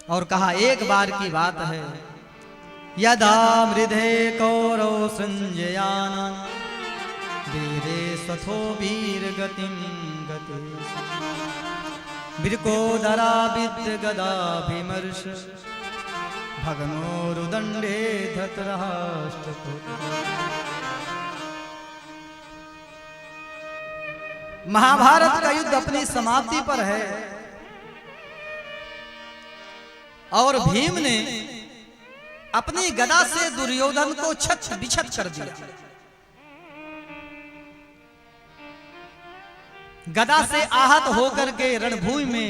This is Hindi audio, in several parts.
और कहा एक बार की बात है, यदा मृधे कौरव संजयान वीरे स्वथो वीर गतिम गते बिरकोदरा विद्य गदा विमर्श भगनोरुदंडे धतराष्ट्र। महाभारत का युद्ध अपनी समाप्ति पर है और भीम ने अपनी गदा से दुर्योधन को छत बिछत कर दिया। गदा से आहत होकर के रणभूमि में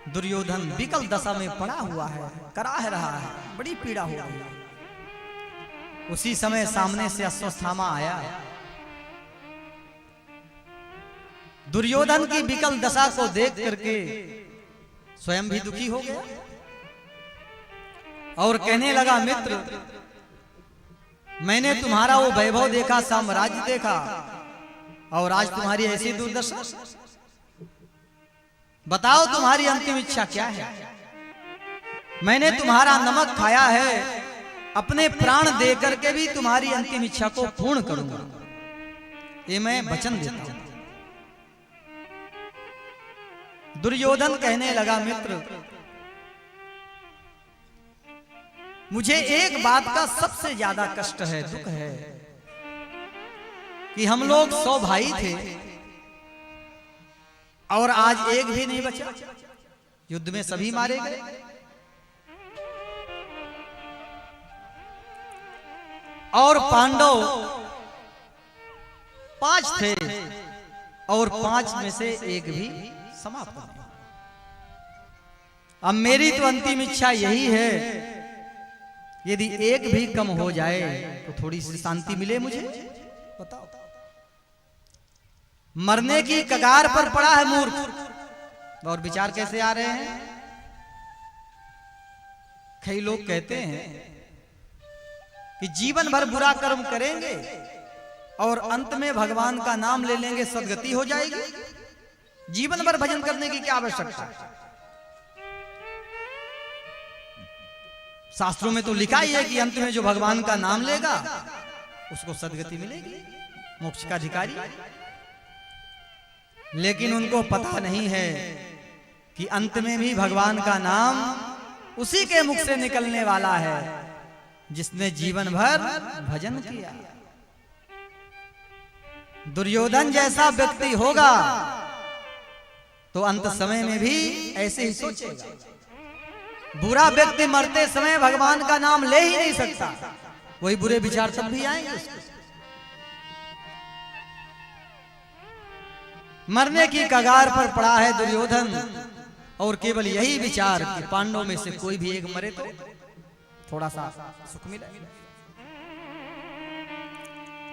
दुर्योधन विकल दशा में पड़ा हुआ है, कराह रहा है, बड़ी पीड़ा हो रही है। उसी समय सामने से अश्वत्थामा आया। दुर्योधन की विकल दशा को देख करके स्वयं भी दुखी हो गया और कहने लगा, मित्र मैंने तुम्हारा वो वैभव देखा, साम्राज्य देखा, और आज तुम्हारी ऐसी दुर्दशा। बताओ तुम्हारी अंतिम इच्छा क्या है? मैंने तुम्हारा नमक खाया है, अपने प्राण दे करके भी तुम्हारी अंतिम इच्छा को पूर्ण करूंगा, ये मैं वचन देता हूं। दुर्योधन कहने लगा, मित्र मुझे एक बात का सबसे ज्यादा कष्ट है, दुख है कि हम लोग 100 भाई थे और आज एक भी नहीं बचा। युद्ध में सभी मारे गए। और पांडव 5 थे और 5 में से एक भी समाप्त नहीं। अब मेरी तो अंतिम इच्छा यही है, यदि एक भी कम हो जाए तो थोड़ी सी शांति मिले मुझे। बताओ, मरने की कगार पर पड़ा है मूर्ख, और विचार कैसे आ रहे हैं? कई लोग कहते हैं कि जीवन भर बुरा कर्म करेंगे और अंत में भगवान का नाम ले लेंगे, सदगति हो जाएगी। जीवन भर भजन करने की क्या आवश्यकता है? शास्त्रों में तो लिखा ही है कि अंत में जो भगवान का नाम लेगा उसको सदगति मिलेगी, मोक्ष का अधिकारी। लेकिन उनको पता नहीं है कि अंत में भी भगवान का नाम उसी के मुख से निकलने वाला है जिसने जीवन भर भजन किया। दुर्योधन जैसा व्यक्ति होगा तो अंत समय में भी ऐसे ही सोचेगा। बुरा व्यक्ति मरते समय भगवान का नाम ले ही नहीं सकता, वही बुरे विचार सब भी आएंगे उसको। मरने की कगार पर पड़ा है दुर्योधन और केवल यही विचार कि पांडवों में से कोई भी एक मरे तो थोड़ा सा सुख मिले।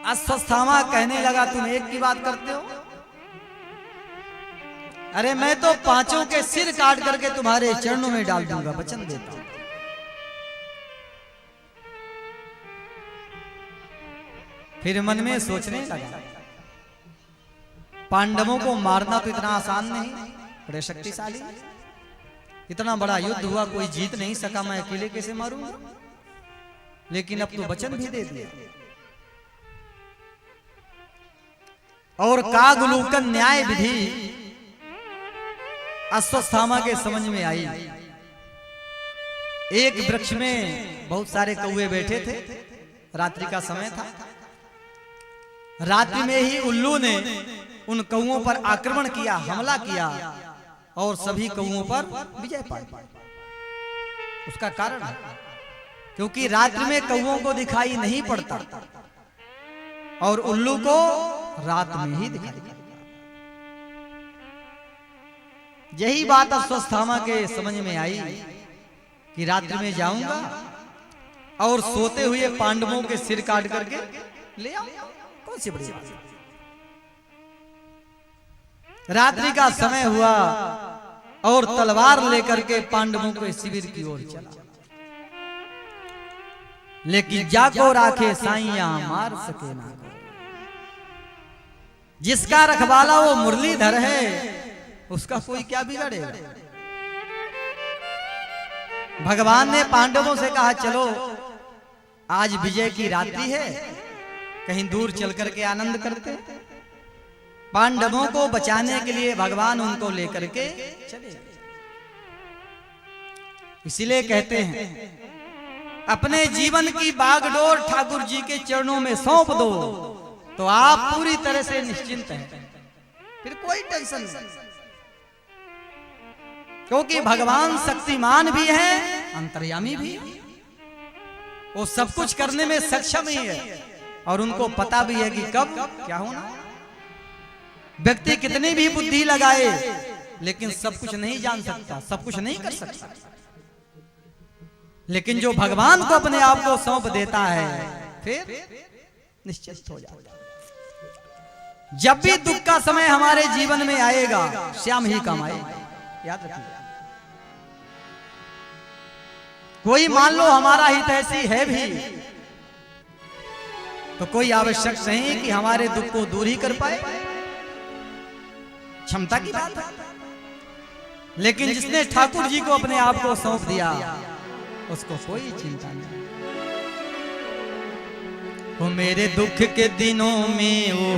अश्वत्थामा कहने लगा, तुम एक की बात करते हो? अरे मैं तो 5 के सिर काट करके तुम्हारे चरणों में डाल दूंगा, वचन देता हूं। फिर मन में सोचने लगा, पांडवों को मारना तो इतना आसान नहीं, बड़े शक्तिशाली, इतना बड़ा युद्ध हुआ, कोई जीत नहीं सका, मैं अकेले कैसे मारूंगा? लेकिन अब तो वचन भी दे दिया। और कागुलूकन न्याय विधि अश्वत्थामा के समझ में आई। एक वृक्ष में बहुत सारे कौवे बैठे थे, रात्रि का समय था। रात्रि में ही उल्लू ने उन कौवों पर आक्रमण किया, हमला किया और सभी कौवों पर विजय पाई। उसका कारण है क्योंकि रात्रि में कौवों को दिखाई नहीं पड़ता और उल्लू को रात में ही दिखाई पड़ता। यही बात अश्वत्थामा के समझ में आई कि रात्रि में जाऊंगा और सोते हुए पांडवों के सिर काट करके ले आऊंगा, कौन सी बड़ी बात। रात्रि का समय हुआ और तलवार लेकर के पांडवों के शिविर की ओर चला। लेकिन जाको राखे साइया मार सके ना, जिसका रखवाला वो मुरलीधर है उसका कोई क्या बिगाड़ेगा। भगवान ने पांडवों से कहा चलो आज विजय की रात्रि है, कहीं दूर चल करके आनंद करते हैं। पांडवों को बचाने के लिए भगवान उनको लेकर के चले। इसीलिए कहते हैं अपने जीवन की बागडोर ठाकुर जी के चरणों में सौंप दो तो आप पूरी तरह से निश्चिंत हैं, फिर कोई टेंशन नहीं। क्योंकि भगवान शक्तिमान भी है, अंतर्यामी भी है, वो सब कुछ करने में सक्षम ही है और उनको पता भी है कि कब क्या होना। व्यक्ति कितनी भी बुद्धि लगाए लेकिन सब कुछ नहीं जान सकता, सब कुछ नहीं कर सकता। लेकिन जो भगवान को अपने आप को सौंप देता है फिर निश्चित हो जाता है। जब भी दुख का समय हमारे जीवन में आएगा श्याम ही काम आएगा, याद रखिए। कोई मान लो हमारा हितैषी है भी तो कोई आवश्यक नहीं कि हमारे दुख को दूर ही कर पाए, क्षमता की बात है। लेकिन जिसने ठाकुर जी को अपने आप को सौंप दिया उसको कोई चिंता नहीं। वो मेरे दुख के दिनों में वो